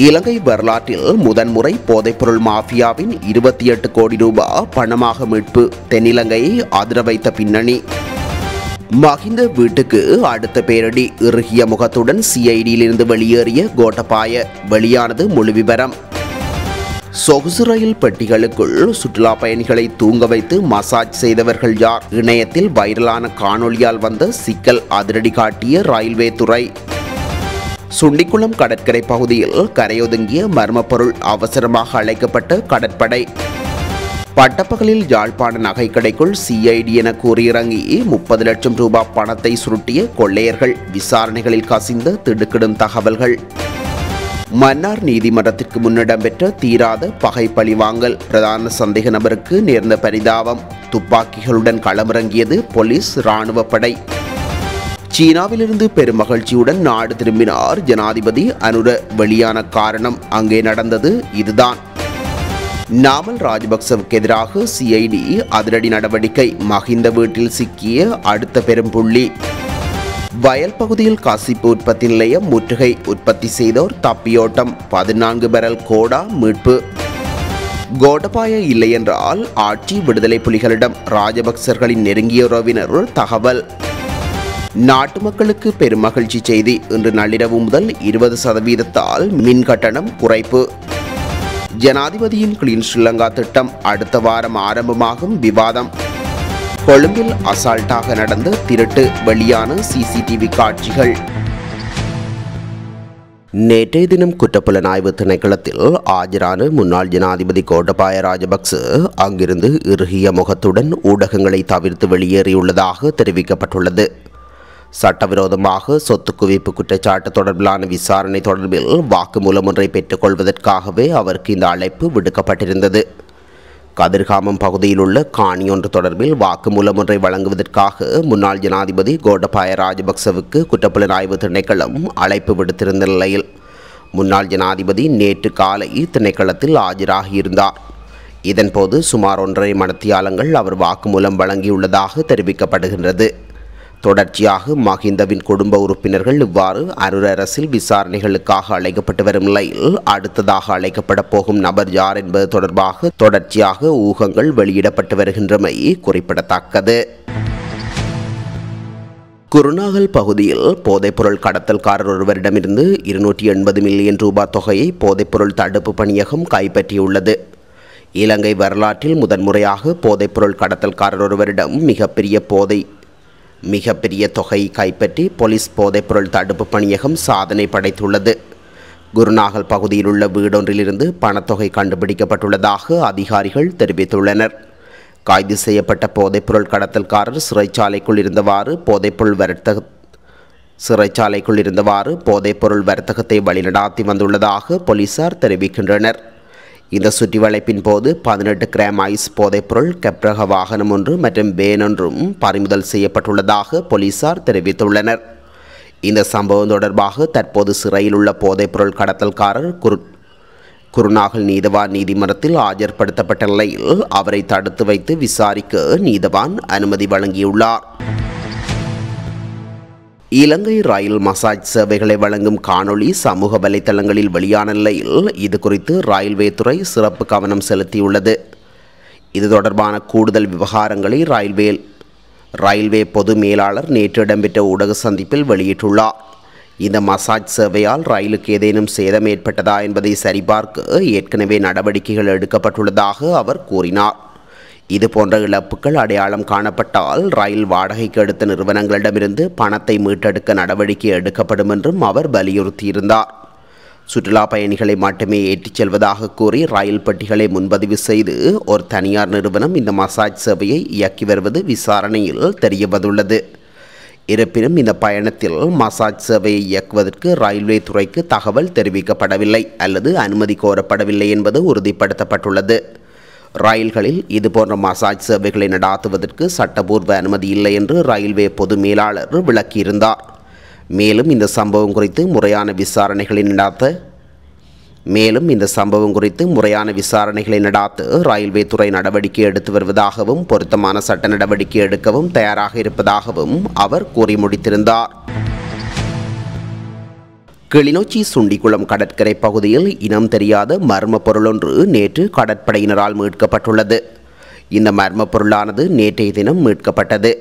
இலங்கை வரலாற்றில் முதன்முறை போதைப்பொருள் மாஃபியாவின் 28 கோடி ரூபாய் பணமாக மீட்பு. தென்னிலங்கையை அதிர வைத்த பின்னணி. மஹிந்த வீட்டுக்கு அடுத்த பேரடி. இறுகிய முகத்துடன் சிஐடியிலிருந்து வெளியேறிய கோட்டபாய. வெளியானது முழு விவரம். சொகுசு ரயில் பெட்டிகளுக்குள் சுற்றுலா பயணிகளை தூங்க வைத்து மசாஜ் செய்தவர்கள் யார்? இணையத்தில் வைரலான காணொளியால் வந்த சிக்கல் அதிரடி காட்டிய ரயில்வே துறை. சுண்டிக்குளம் கடற்கரை பகுதியில் கரையொதுங்கிய மர்ம பொருள். அவசரமாக அழைக்கப்பட்ட கடற்படை. பட்டப்பகலில் யாழ்ப்பாண நகைக்கடைக்குள் சிஐடி என கூறியிறங்கி 30 லட்சம் ரூபாய் பணத்தை சுருட்டிய கொள்ளையர்கள். விசாரணைகளில் கசிந்த திடுக்கிடும் தகவல்கள். மன்னார் நீதிமன்றத்திற்கு முன்னிடம்பெற்ற தீராத பகை பழிவாங்கல். பிரதான சந்தேக நபருக்கு நேர்ந்த பரிதாபம். துப்பாக்கிகளுடன் களமிறங்கியது போலீஸ் இராணுவ படை. சீனாவிலிருந்து பெருமகிழ்ச்சியுடன் நாடு திரும்பினார் ஜனாதிபதி அனுர. வெளியான காரணம் அங்கே நடந்தது இதுதான். நாமல் ராஜபக்சவுக்கு எதிராக சிஐடி அதிரடி நடவடிக்கை. மஹிந்த வீட்டில் சிக்கிய அடுத்த பெரும் புள்ளி. வயல் பகுதியில் கசிப்பு உற்பத்தி நிலையம் முற்றுகை. உற்பத்தி செய்தோர் தப்பியோட்டம். 14 பேரல் கோடா மீட்பு. கோட்டபாய இல்லை என்றால் ஆட்சி விடுதலை புலிகளிடம். ராஜபக்சர்களின் நெருங்கிய உறவினர் தகவல். நாட்டு மக்களுக்கு பெருமகிழ்ச்சி செய்தி. இன்று நள்ளிரவு முதல் 20% மின் கட்டணம் குறைப்பு. ஜனாதிபதியின் கிளீன் ஸ்ரீலங்கா திட்டம் அடுத்த வாரம் ஆரம்பமாகும். விவாதம். கொழும்பில் அசால்ட்டாக நடந்த திருட்டு. வெளியான சிசிடிவி காட்சிகள். நேற்றைய தினம் குற்றப்புலனாய்வு திணைக்களத்தில் ஆஜரான முன்னாள் ஜனாதிபதி கோட்டபாய ராஜபக்ச அங்கிருந்து இறுகிய முகத்துடன் ஊடகங்களை தவிர்த்து வெளியேறியுள்ளதாக தெரிவிக்கப்பட்டுள்ளது. சட்டவிரோதமாக சொத்து குவிப்பு குற்றச்சாட்டு தொடர்பிலான விசாரணை தொடர்பில் வாக்குமூலம் ஒன்றை பெற்றுக்கொள்வதற்காகவே அவருக்கு இந்த அழைப்பு விடுக்கப்பட்டிருந்தது. கதிர்காமம் பகுதியில் உள்ள காணி ஒன்று தொடர்பில் வாக்குமூலம் ஒன்றை வழங்குவதற்காக முன்னாள் ஜனாதிபதி கோட்டபாய ராஜபக்சவுக்கு குற்றப்புலனாய்வு திணைக்களம் அழைப்பு விடுத்திருந்த நிலையில் முன்னாள் ஜனாதிபதி நேற்று காலை திணைக்களத்தில் ஆஜராகியிருந்தார். இதன்போது சுமார் 1.5 மணித்தியாலங்கள் அவர் வாக்குமூலம் வழங்கியுள்ளதாக தெரிவிக்கப்படுகின்றது. தொடர்ச்சியாக மஹிந்தவின் குடும்ப உறுப்பினர்கள் இவ்வாறு அனுர அரசில் விசாரணைகளுக்காக அழைக்கப்பட்டு வரும் நிலையில் அடுத்ததாக அழைக்கப்பட போகும் நபர் யார் என்பது தொடர்பாக தொடர்ச்சியாக ஊகங்கள் வெளியிடப்பட்டு வருகின்றமை குறிப்பிடத்தக்கது. குருநாகல் பகுதியில் போதைப்பொருள் கடத்தல்காரர் ஒருவரிடமிருந்து 280 மில்லியன் ரூபாய் தொகையை போதைப்பொருள் தடுப்பு பணியகம் கைப்பற்றியுள்ளது. இலங்கை வரலாற்றில் முதன்முறையாக போதைப்பொருள் கடத்தல்காரர் ஒருவரிடம் மிகப்பெரிய தொகையை கைப்பற்றி போலீஸ் போதைப்பொருள் தடுப்பு பணியகம் சாதனை படைத்துள்ளது. குருநாகல் பகுதியில் உள்ள வீடொன்றிலிருந்து பணத்தொகை கண்டுபிடிக்கப்பட்டுள்ளதாக அதிகாரிகள் தெரிவித்துள்ளனர். கைது செய்யப்பட்ட போதைப்பொருள் கடத்தல்காரர் சிறைச்சாலைக்குள் இருந்தவாறு போதைப்பொருள் வர்த்தகத்தை வழிநடாத்தி வந்துள்ளதாக போலீசார் தெரிவிக்கின்றனர். இந்த சுற்றிவளைப்பின் போது 18 கிராம் ஐஸ் போதைப்பொருள், கப்ரக வாகனம் ஒன்று மற்றும் வேன் ஒன்றும் பறிமுதல் செய்யப்பட்டுள்ளதாக போலீசார் தெரிவித்துள்ளனர். இந்த சம்பவம் தொடர்பாக தற்போது சிறையில் உள்ள போதைப்பொருள் கடத்தல்காரர் குருநாகல் நீதவான் நீதிமன்றத்தில் ஆஜர்படுத்தப்பட்ட நிலையில் அவரை தடுத்து வைத்து விசாரிக்க நீதவான் அனுமதி வழங்கியுள்ளார். இலங்கை ரயில் மசாஜ் சேவைகளை வழங்கும் காணொளி சமூக வலைத்தளங்களில் வெளியான நிலையில் இது குறித்து ரயில்வே துறை சிறப்பு கவனம் செலுத்தியுள்ளது. இது தொடர்பான கூடுதல் விவகாரங்களை ரயில்வே பொது மேலாளர் நேற்று இடம்பெற்ற ஊடக சந்திப்பில் வெளியிட்டுள்ளார். இந்த மசாஜ் சேவையால் ரயிலுக்கு ஏதேனும் சேதம் ஏற்பட்டதா என்பதை சரிபார்க்க ஏற்கனவே நடவடிக்கைகள் எடுக்கப்பட்டுள்ளதாக அவர் கூறினார். இதுபோன்ற இழப்புகள் அடையாளம் காணப்பட்டால் ரயில் வாடகைக்கு எடுத்த நிறுவனங்களிடமிருந்து பணத்தை மீட்டெடுக்க நடவடிக்கை எடுக்கப்படும் என்றும் அவர் வலியுறுத்தியிருந்தார். சுற்றுலா பயணிகளை மட்டுமே ஏற்றிச் செல்வதாக கூறி ரயில் பெட்டிகளை முன்பதிவு செய்து ஒரு தனியார் நிறுவனம் இந்த மசாஜ் சேவையை இயக்கி வருவது விசாரணையில் தெரியவந்துள்ளது. இருப்பினும் இந்த பயணத்தில் மசாஜ் சேவையை இயக்குவதற்கு ரயில்வே துறைக்கு தகவல் தெரிவிக்கப்படவில்லை அல்லது அனுமதி கோரப்படவில்லை என்பது உறுதிப்படுத்தப்பட்டுள்ளது. ரயில்களில் இதுபோன்ற மசாஜ் சேவைகளை நடாத்துவதற்கு சட்டபூர்வ அனுமதி இல்லை என்று ரயில்வே பொது மேலாளர் விளக்கியிருந்தார். மேலும் இந்த சம்பவம் குறித்து முறையான விசாரணைகளை நடாத்த ரயில்வே துறை நடவடிக்கை எடுத்து வருவதாகவும் பொருத்தமான சட்ட நடவடிக்கை எடுக்கவும் தயாராக இருப்பதாகவும் அவர் கூறி முடித்திருந்தார். கிளிநொச்சி சுண்டிக்குளம் கடற்கரை பகுதியில் இனம் தெரியாத மர்ம பொருளொன்று நேற்று கடற்படையினரால் மீட்கப்பட்டுள்ளது. இந்த மர்ம பொருளானது நேற்றைய தினம் மீட்கப்பட்டது.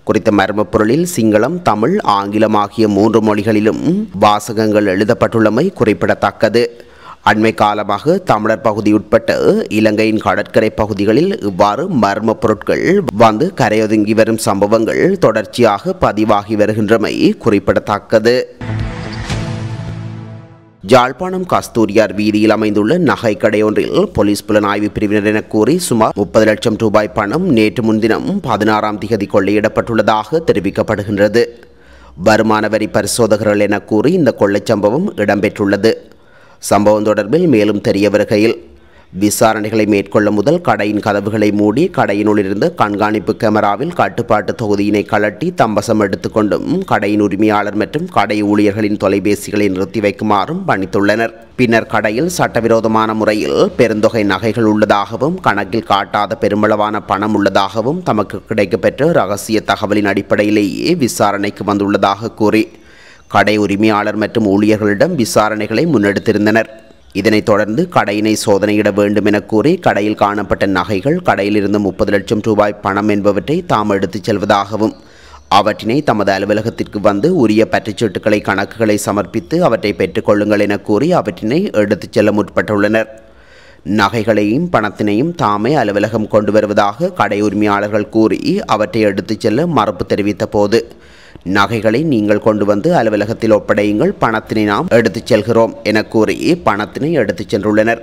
குறித்த மர்ம பொருளில் சிங்களம், தமிழ், ஆங்கிலம் ஆகிய 3 மொழிகளிலும் வாசகங்கள் எழுதப்பட்டுள்ளமை குறிப்பிடத்தக்கது. அண்மை காலமாக தமிழர் பகுதி உட்பட்ட இலங்கையின் கடற்கரை பகுதிகளில் இவ்வாறு மர்ம பொருட்கள் வந்து கரையொதுங்கி வரும் சம்பவங்கள் தொடர்ச்சியாக பதிவாகி வருகின்றமை குறிப்பிடத்தக்கது. யாழ்ப்பாணம் கஸ்தூரியார் வீதியில் அமைந்துள்ள நகை கடையொன்றில் போலீஸ் புலனாய்வு பிரிவினர் என கூறி சுமார் 30 லட்சம் ரூபாய் பணம் நேற்று முன்தினம் 16ஆம் திகதி கொள்ளையிடப்பட்டுள்ளதாக தெரிவிக்கப்படுகின்றது. வருமான வரி பரிசோதகர்கள் என கூறி இந்த கொள்ளைச் சம்பவம் இடம்பெற்றுள்ளது. சம்பவம் தொடர்பில் மேலும் தெரிய வருகையில், விசாரணைகளை மேற்கொள்ள முதல் கடையின் கதவுகளை மூடி கடையினுள் இருந்த கண்காணிப்பு கேமராவில் கட்டுப்பாட்டு தொகுதியினை கழட்டி தம்பசம் எடுத்துக்கொண்டும் கடையின் உரிமையாளர் மற்றும் கடை ஊழியர்களின் தொலைபேசிகளை நிறுத்தி வைக்குமாறும் பணித்துள்ளனர். பின்னர் கடையில் சட்டவிரோதமான முறையில் பெருந்தொகை நகைகள் உள்ளதாகவும் கணக்கில் காட்டாத பெருமளவான பணம் உள்ளதாகவும் தமக்கு கிடைக்கப்பெற்ற இரகசிய தகவலின் அடிப்படையிலேயே விசாரணைக்கு வந்துள்ளதாக கூறி கடை உரிமையாளர் மற்றும் ஊழியர்களிடம் விசாரணைகளை முன்னெடுத்திருந்தனர். இதனைத் தொடர்ந்து கடையினை சோதனையிட வேண்டும் என கூறி கடையில் காணப்பட்ட நகைகள், கடையில் இருந்து 30 லட்சம் ரூபாய் பணம் என்பவற்றை தாம் எடுத்துச் செல்வதாகவும் அவற்றினை தமது அலுவலகத்திற்கு வந்து உரிய பற்றுச்சீட்டுகளை கணக்குகளை சமர்ப்பித்து அவற்றை பெற்றுக்கொள்ளுங்கள் என கூறி அவற்றினை எடுத்துச் செல்ல முற்பட்டுள்ளனர். நகைகளையும் பணத்தினையும் தாமே அலுவலகம் கொண்டு வருவதாக கடை உரிமையாளர்கள் கூறி அவற்றை எடுத்துச் செல்ல மறுப்பு தெரிவித்த போது, நகைகளை நீங்கள் கொண்டு வந்து அலுவலகத்தில் ஒப்படையுங்கள், பணத்தினை நாம் எடுத்துச் செல்கிறோம் என கூறி பணத்தினை எடுத்துச் சென்றுள்ளனர்.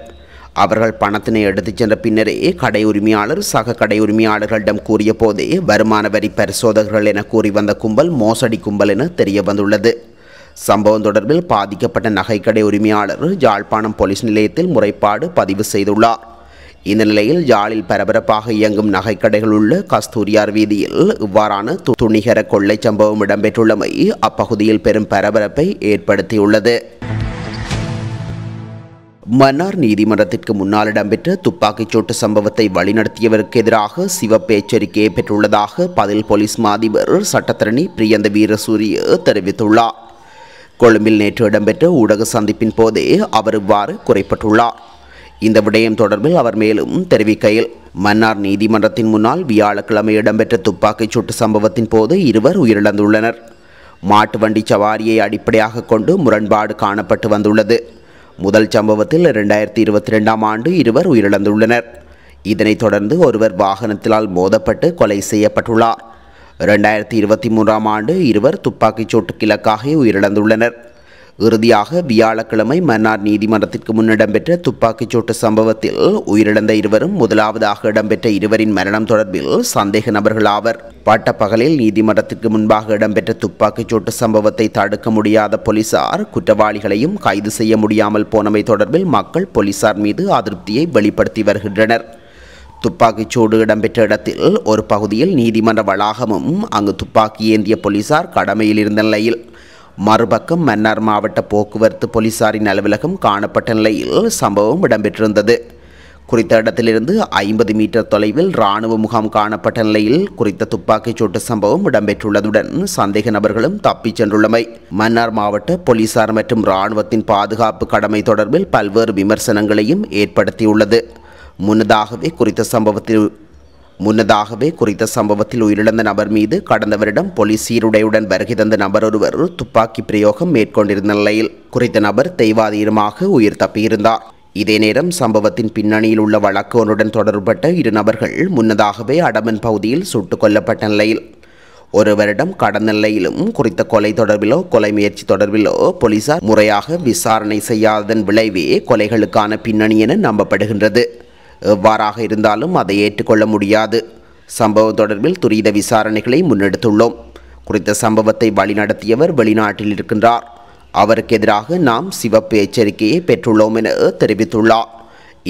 அவர்கள் பணத்தினை எடுத்துச் சென்ற பின்னரே கடை உரிமையாளர் சக கடை உரிமையாளர்களிடம் கூறிய போதே வருமான வரி பரிசோதகர்கள் என கூறி வந்த கும்பல் மோசடி கும்பல் என தெரிய வந்துள்ளது. சம்பவம் தொடர்பில் பாதிக்கப்பட்ட நகைக்கடை உரிமையாளர் யாழ்ப்பாணம் போலீஸ் நிலையத்தில் முறைப்பாடு பதிவு செய்துள்ளார். இந்த நிலையில் யாழில் பரபரப்பாக இயங்கும் நகைக்கடைகள் உள்ள கஸ்தூரியார் வீதியில் இவ்வாறான துணிகர கொள்ளை சம்பவம் இடம்பெற்றுள்ளமை அப்பகுதியில் பெரும் பரபரப்பை ஏற்படுத்தியுள்ளது. மன்னார் நீதிமன்றத்திற்கு முன்னால் இடம்பெற்ற துப்பாக்கிச்சூட்டு சம்பவத்தை வழிநடத்தியவருக்கு எதிராக சிவப்பு எச்சரிக்கையை பெற்றுள்ளதாக பதில் போலீஸ் மாதிபர் சட்டத்தரணி பிரியந்த வீரசூரிய தெரிவித்துள்ளார். கொழும்பில் நேற்று இடம்பெற்ற ஊடக சந்திப்பின் போதே அவர் இவ்வாறு குறைப்பட்டுள்ளார். இந்த விடயம் தொடர்பில் அவர் மேலும் தெரிவிக்கையில், மன்னார் நீதிமன்றத்தின் முன்னால் வியாழக்கிழமை இடம்பெற்ற துப்பாக்கிச்சூட்டு சம்பவத்தின் போது 2 உயிரிழந்துள்ளனர். மாட்டு வண்டி சவாரியை அடிப்படையாக கொண்டு முரண்பாடு காணப்பட்டு வந்துள்ளது. முதல் சம்பவத்தில் 2022ஆம் ஆண்டு 2 உயிரிழந்துள்ளனர். இதனைத் தொடர்ந்து ஒருவர் வாகனத்தினால் மோதப்பட்டு கொலை செய்யப்பட்டுள்ளார். 2023ஆம் ஆண்டு 2 துப்பாக்கிச்சூட்டுக்கு இலக்காக உயிரிழந்துள்ளனர். இறுதியாக வியாழக்கிழமை மன்னார் நீதிமன்றத்திற்கு முன் இடம்பெற்ற துப்பாக்கிச்சூட்டு சம்பவத்தில் உயிரிழந்த 2 முதலாவதாக இடம்பெற்ற 2 மரணம் தொடர்பில் சந்தேக நபர்கள் ஆவர். பட்டப்பகலில் நீதிமன்றத்திற்கு முன்பாக இடம்பெற்ற துப்பாக்கிச்சூட்டு சம்பவத்தை தடுக்க முடியாத போலீசார் குற்றவாளிகளையும் கைது செய்ய முடியாமல் போனமை தொடர்பில் மக்கள் போலீசார் மீது அதிருப்தியை வெளிப்படுத்தி வருகின்றனர். துப்பாக்கிச்சூடு இடம்பெற்ற இடத்தில் ஒரு பகுதியில் நீதிமன்ற வளாகமும் அங்கு துப்பாக்கி ஏந்திய போலீசார் கடமையில் இருந்த நிலையில், மறுபக்கம் மன்னார் மாவட்ட போக்குவரத்து போலீசாரின் அலுவலகம் காணப்பட்ட நிலையில் சம்பவம் இடம்பெற்றிருந்தது. குறித்த இடத்திலிருந்து 50 மீட்டர் தொலைவில் இராணுவ முகாம் காணப்பட்ட நிலையில் குறித்த துப்பாக்கிச்சூட்டு சம்பவம் இடம்பெற்றுள்ளதுடன் சந்தேக நபர்களும் தப்பிச் சென்றுள்ளமை மன்னார் மாவட்ட போலீசார் மற்றும் இராணுவத்தின் பாதுகாப்பு கடமை தொடர்பில் பல்வேறு விமர்சனங்களையும் ஏற்படுத்தியுள்ளது. முன்னதாகவே குறித்த சம்பவத்தில் உயிரிழந்த நபர் மீது கடந்த வருடம் போலீஸ் சீருடையுடன் வருகை தந்த நபர் ஒருவர் துப்பாக்கி பிரயோகம் மேற்கொண்டிருந்த நிலையில் குறித்த நபர் தெய்வாதீனமாக உயிர் தப்பியிருந்தார். இதே நேரம் சம்பவத்தின் பின்னணியில் உள்ள வழக்கு ஒன்றுடன் தொடர்பட்ட 2 நபர்கள் முன்னதாகவே அடமன் பகுதியில் சுட்டுக் கொல்லப்பட்ட நிலையில் ஒருவரிடம் கடந்த நிலையிலும் குறித்த கொலை தொடர்பிலோ கொலை முயற்சி தொடர்பிலோ போலீசார் முறையாக விசாரணை செய்யாததன் விளைவே கொலைகளுக்கான பின்னணி என நம்பப்படுகின்றது. எவ்வாறாக இருந்தாலும் அதை ஏற்றுக்கொள்ள முடியாது. சம்பவம் தொடர்பில் துரித விசாரணைகளை முன்னெடுத்துள்ளோம். குறித்த சம்பவத்தை வழிநடத்தியவர் வெளிநாட்டில் இருக்கின்றார். அவருக்கு எதிராக நாம் சிவப்பு எச்சரிக்கையை பெற்றுள்ளோம் என தெரிவித்துள்ளார்.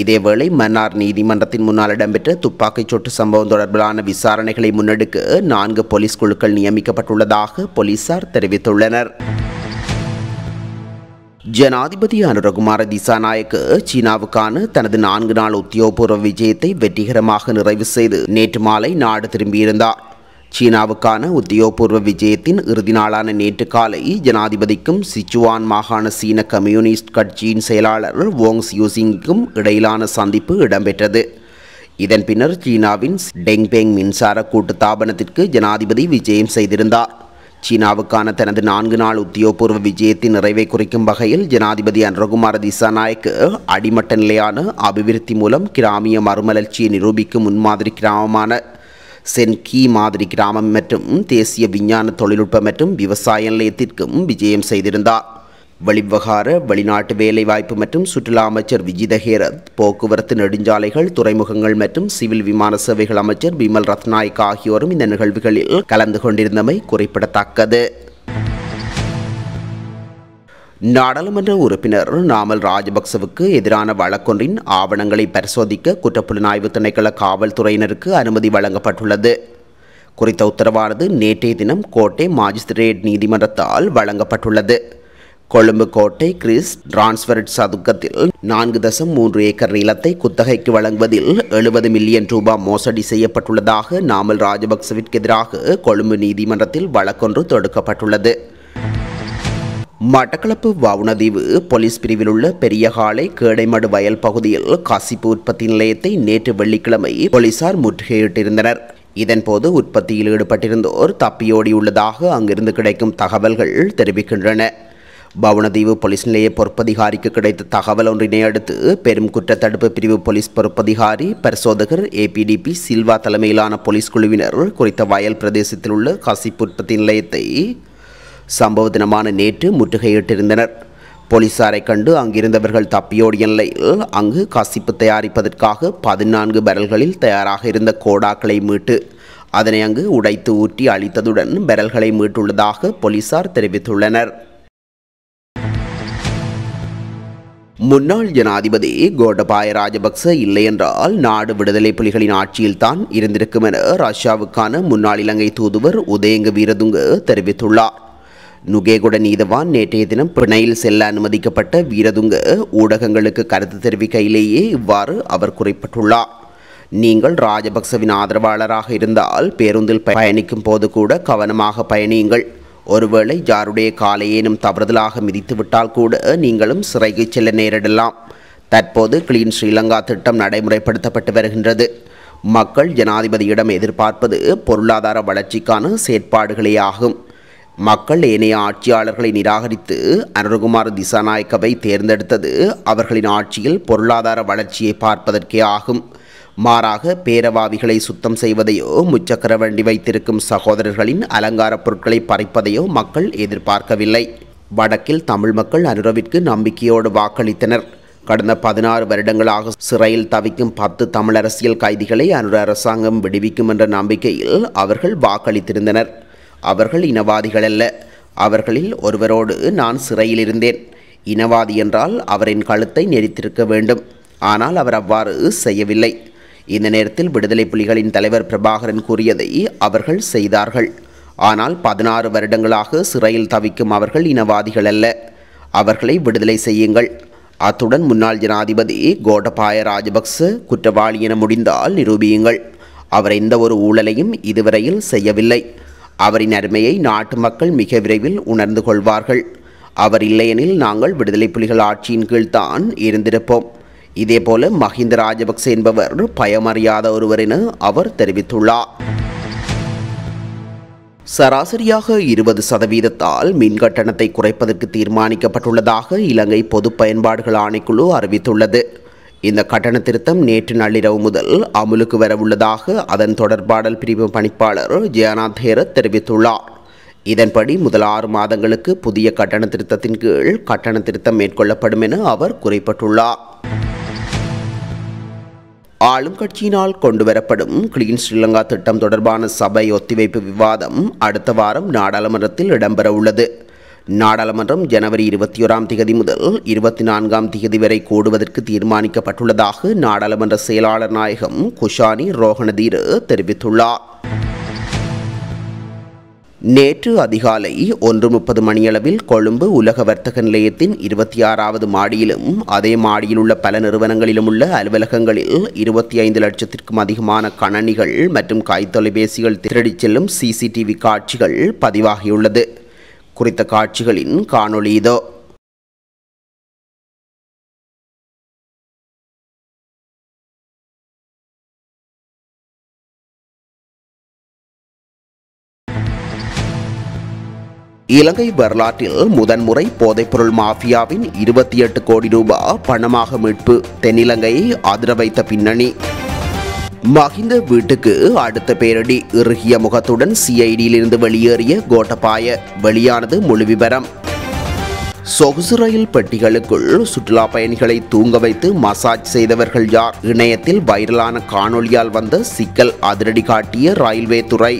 இதேவேளை மன்னார் நீதிமன்றத்தின் முன்னால் இடம்பெற்ற துப்பாக்கிச்சூட்டு சம்பவம் தொடர்பிலான விசாரணைகளை முன்னெடுக்க 4 போலீஸ் குழுக்கள் நியமிக்கப்பட்டுள்ளதாக போலீசார் தெரிவித்துள்ளனர். ஜனாதிபதி அனுரகுமார திசாநாயக்க சீனாவுக்கான தனது 4 நாள் உத்தியோகபூர்வ விஜயத்தை வெற்றிகரமாக நிறைவு செய்து நேற்று மாலை நாடு திரும்பியிருந்தார். சீனாவுக்கான உத்தியோகபூர்வ விஜயத்தின் இறுதி நாளான நேற்று காலை ஜனாதிபதிக்கும் சிச்சுவான் மாகாண சீன கம்யூனிஸ்ட் கட்சியின் செயலாளர் வோங் சியூசிங்கும் இடையிலான சந்திப்பு இடம்பெற்றது. இதன் பின்னர் சீனாவின் டெங்பெங் மின்சார கூட்டுத்தாபனத்திற்கு ஜனாதிபதி விஜயம் செய்திருந்தார். சீனாவுக்கான தனது 4 நாள் உத்தியோகபூர்வ விஜயத்தின் நிறைவை குறிக்கும் வகையில் ஜனாதிபதி அனுரகுமார திசாநாயக்க அடிமட்ட நிலையான அபிவிருத்தி மூலம் கிராமிய மறுமலர்ச்சியை நிரூபிக்கும் முன்மாதிரி கிராமமான சென்கி மாதிரி கிராமம் மற்றும் தேசிய விஞ்ஞான தொழில்நுட்ப மற்றும் விவசாய நிலையத்திற்கும் விஜயம் செய்திருந்தார். வெளிவிவகார, வெளிநாட்டு வேலைவாய்ப்பு மற்றும் சுற்றுலா அமைச்சர் விஜித ஹேரத், போக்குவரத்து, நெடுஞ்சாலைகள், துறைமுகங்கள் மற்றும் சிவில் விமான சேவைகள் அமைச்சர் பிமல் ரத்நாயக் ஆகியோரும் இந்த நிகழ்வுகளில் கலந்து கொண்டிருந்தமை குறிப்பிடத்தக்கது. நாடாளுமன்ற உறுப்பினர் நாமல் ராஜபக்சவுக்கு எதிரான வழக்கொன்றின் ஆவணங்களை பரிசோதிக்க குற்றப்புலனாய்வு திணைக்கள காவல்துறையினருக்கு அனுமதி வழங்கப்பட்டுள்ளது. குறித்த உத்தரவானது நேற்றைய தினம் கோட்டை மாஜிஸ்திரேட் நீதிமன்றத்தால் வழங்கப்பட்டுள்ளது. கொழும்பு கோட்டை கிறிஸ் டிரான்ஸ்பரட் சதுக்கத்தில் 4.3 ஏக்கர் நிலத்தை குத்தகைக்கு வழங்குவதில் 70 மில்லியன் ரூபாய் மோசடி செய்யப்பட்டுள்ளதாக நாமல் ராஜபக்சவிற்கு எதிராக கொழும்பு நீதிமன்றத்தில் வழக்கொன்று தொடுக்கப்பட்டுள்ளது. மட்டக்களப்பு வவுணதீவு போலீஸ் பிரிவில் உள்ள பெரியகாலை கேடைமடு வயல் பகுதியில் கசிப்பு உற்பத்தி நிலையத்தை நேற்று வெள்ளிக்கிழமை போலீசார் முற்றுகையிட்டிருந்தனர். இதன்போது உற்பத்தியில் ஈடுபட்டிருந்தோர் தப்பியோடியுள்ளதாக அங்கிருந்து கிடைக்கும் தகவல்கள் தெரிவிக்கின்றன. வவுணதீவு போலீஸ் நிலைய பொறுப்பதிகாரிக்கு கிடைத்த தகவல் ஒன்றினை அடுத்து பெரும் குற்றத்தடுப்பு பிரிவு போலீஸ் பொறுப்பதிகாரி பரிசோதகர் ஏபிடிபி சில்வா தலைமையிலான போலீஸ் குழுவினர் குறித்த வயல் பிரதேசத்தில் உள்ள கசிப்பு உற்பத்தி நிலையத்தை சம்பவ தினமான நேற்று முற்றுகையிட்டிருந்தனர். போலீசாரை கண்டு அங்கிருந்தவர்கள் தப்பியோடிய நிலையில் அங்கு கசிப்பு தயாரிப்பதற்காக 14 பேரல்களில் தயாராக இருந்த கோடாக்களை மீட்டு அதனை அங்கு உடைத்து ஊற்றி அழித்ததுடன் பேரல்களை மீட்டுள்ளதாக போலீசார் தெரிவித்துள்ளனர். முன்னாள் ஜனாதிபதி கோடபாய ராஜபக்ச இல்லை என்றால் நாடு விடுதலை புலிகளின் ஆட்சியில்தான் இருந்திருக்கும் என ரஷ்யாவுக்கான முன்னாள் இலங்கை தூதுவர் உதயங்க வீரதுங்க தெரிவித்துள்ளார். நுகேகுட நீதவான் நேற்றைய தினம் பிணையில் செல்ல அனுமதிக்கப்பட்ட வீரதுங்க ஊடகங்களுக்கு கருத்து தெரிவிக்கையிலேயே இவ்வாறு அவர் குறிப்பிட்டுள்ளார். நீங்கள் ராஜபக்சவின் ஆதரவாளராக இருந்தால் பேருந்தில் பயணிக்கும் போது கூட கவனமாக பயணியுங்கள். ஒருவேளை யாருடைய காலையேனும் தவறுதலாக மிதித்துவிட்டால் கூட நீங்களும் சிறைக்கு செல்ல நேரிடலாம். தற்போது கிளீன் ஸ்ரீலங்கா திட்டம் நடைமுறைப்படுத்தப்பட்டு வருகின்றது. மக்கள் ஜனாதிபதியிடம் எதிர்பார்ப்பது பொருளாதார வளர்ச்சிக்கான செயற்பாடுகளே ஆகும். மக்கள் ஏனைய ஆட்சியாளர்களை நிராகரித்து அனுரகுமார திசாநாயக்கவை தேர்ந்தெடுத்தது அவர்களின் ஆட்சியில் பொருளாதார வளர்ச்சியை பார்ப்பதற்கே ஆகும். மாறாக பேரவாவிகளை சுத்தம் செய்வதையோ முச்சக்கர வண்டி வைத்திருக்கும் சகோதரர்களின் அலங்கார பொருட்களை பறிப்பதையோ மக்கள் எதிர்பார்க்கவில்லை. வடக்கில் தமிழ் மக்கள் அனுரவிற்கு நம்பிக்கையோடு வாக்களித்தனர். கடந்த 16 வருடங்களாக சிறையில் தவிக்கும் 10 தமிழ் அரசியல் கைதிகளை அனுர அரசாங்கம் விடுவிக்கும் என்ற நம்பிக்கையில் அவர்கள் வாக்களித்திருந்தனர். அவர்கள் இனவாதிகள் அல்ல. அவர்களில் ஒருவரோடு நான் சிறையில் இருந்தேன். இனவாதி என்றால் அவரின் கழுத்தை நெரித்திருக்க வேண்டும். ஆனால் அவர் அவ்வாறு செய்யவில்லை. இந்த நேரத்தில் விடுதலை புலிகளின் தலைவர் பிரபாகரன் கூறியதை அவர்கள் செய்தார்கள். ஆனால் 16 வருடங்களாக சிறையில் தவிக்கும் அவர்கள் இனவாதிகள் அல்ல. அவர்களை விடுதலை செய்யுங்கள். அத்துடன் முன்னாள் ஜனாதிபதி கோடபாய ராஜபக்ச குற்றவாளி என முடிந்தால் நிரூபியுங்கள். அவர் எந்த ஒரு ஊழலையும் இதுவரையில் செய்யவில்லை. அவரின் அருமையை நாட்டு மக்கள் மிக விரைவில் உணர்ந்து கொள்வார்கள். அவர் இல்லையெனில் நாங்கள் விடுதலை புலிகள் ஆட்சியின் கீழ்தான் இருந்திருப்போம். இதேபோல மஹிந்த ராஜபக்ச என்பவர் பயமறியாத ஒருவர் என அவர் தெரிவித்துள்ளார். சராசரியாக 20% மின் கட்டணத்தை குறைப்பதற்கு தீர்மானிக்கப்பட்டுள்ளதாக இலங்கை பொது பயன்பாடுகள் ஆணைக்குழு அறிவித்துள்ளது. இந்த கட்டண திருத்தம் நேற்று நள்ளிரவு முதல் அமுலுக்கு வரவுள்ளதாக அதன் தொடர்பாடல் பிரிவு பணிப்பாளர் ஜெயநாத் ஹேரத் தெரிவித்துள்ளார். இதன்படி முதல் 6 மாதங்களுக்கு புதிய கட்டண திருத்தத்தின் கீழ் கட்டண திருத்தம் மேற்கொள்ளப்படும் என அவர் குறிப்பிட்டுள்ளார். ஆளும் கட்சியினால் கொண்டுவரப்படும் கிளீன் ஸ்ரீலங்கா திட்டம் தொடர்பான சபை ஒத்திவைப்பு விவாதம் அடுத்த வாரம் நாடாளுமன்றத்தில் இடம்பெற உள்ளது. நாடாளுமன்றம் ஜனவரி 21 முதல் 24 வரை கூடுவதற்கு தீர்மானிக்கப்பட்டுள்ளதாக நாடாளுமன்ற செயலாளர் நாயகம் குஷானி ரோஹணதீர தெரிவித்துள்ளார். நேற்று அதிகாலை 1:30 மணியளவில் கொழும்பு உலக வர்த்தக நிலையத்தின் 26வது மாடியிலும் அதே மாடியில் உள்ள பல நிறுவனங்களிலும் உள்ள அலுவலகங்களில் 25 லட்சத்திற்கும் அதிகமான கணனிகள் மற்றும் கைத்தொலைபேசிகள் திருடிச் செல்லும் சிசிடிவி காட்சிகள் பதிவாகியுள்ளது. குறித்த காட்சிகளின் காணொளி இதோ. இலங்கை வரலாற்றில் முதன்முறை போதைப்பொருள் மாஃபியாவின் 28 கோடி ரூபாய் பணமாக மீட்பு தென்னிலங்கையை அதிர வைத்த பின்னணி. மஹிந்த வீட்டுக்கு அடுத்த பேரடி. இறுகிய முகத்துடன் சிஐடியிலிருந்து வெளியேறிய கோட்டபாய. வெளியானது முழு விவரம். சொகுசு ரயில் பெட்டிகளுக்குள் சுற்றுலா பயணிகளை தூங்க வைத்து மசாஜ் செய்தவர்கள் யார்? இணையத்தில் வைரலான காணொளியால் வந்த சிக்கல் அதிரடி காட்டிய ரயில்வே துறை.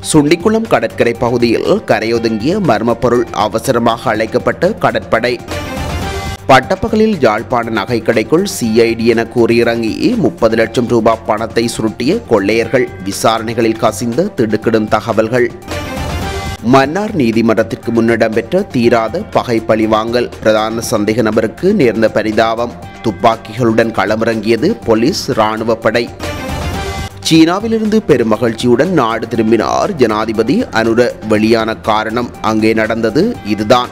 சுண்டிக்குளம் கடற்கரை பகுதியில் கரையொதுங்கிய மர்மப்பொருள். அவசரமாக அழைக்கப்பட்ட கடற்படை. பட்டப்பகலில் யாழ்ப்பாண நகைக்கடைக்குள் சிஐடி என கூறியிறங்கி 30 லட்சம் ரூபாய் பணத்தை சுருட்டிய கொள்ளையர்கள். விசாரணைகளில் கசிந்த திடுக்கிடும் தகவல்கள். மன்னார் நீதிமன்றத்திற்கு முன்னிடம்பெற்ற தீராத பகை பழிவாங்கல். பிரதான சந்தேக நபருக்கு நேர்ந்த பரிதாபம். துப்பாக்கிகளுடன் களமிறங்கியது போலீஸ் இராணுவ படை. சீனாவிலிருந்து பெரும் மகிழ்ச்சியுடன் நாடு திரும்பினார் ஜனாதிபதி அனுர. வெளியான காரணம் அங்கே நடந்தது இதுதான்.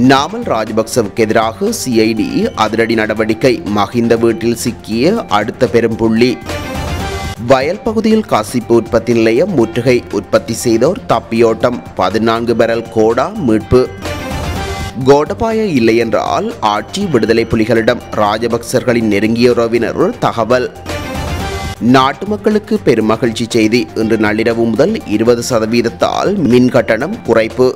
நாமல் ராஜபக்சவுக்கு எதிராக சிஐடி அதிரடி நடவடிக்கை. மஹிந்த வீட்டில் சிக்கிய அடுத்த பெரும் புள்ளி. வயல் பகுதியில் கசிப்பு உற்பத்தி நிலையம் முற்றுகை. உற்பத்தி செய்தோர் தப்பியோட்டம். 14 பேரல் கோடா மீட்பு. கோடபாய இல்லை என்றால் ஆட்சி விடுதலை புலிகளிடம். ராஜபக்சர்களின் நெருங்கிய உறவினர் தகவல். நாட்டு மக்களுக்கு பெரும் மகிழ்ச்சி செய்தி. இன்று நள்ளிரவு முதல் 20% மின் கட்டணம் குறைப்பு.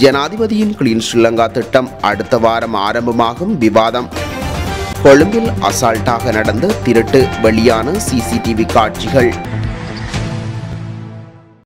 ஜனாதிபதியின் கிளீன் ஸ்ரீலங்கா திட்டம் அடுத்த வாரம் ஆரம்பமாகும். விவாதம். கொழும்பில் அசால்ட்டாக நடந்த திருட்டு. வெளியான சிசிடிவி காட்சிகள்.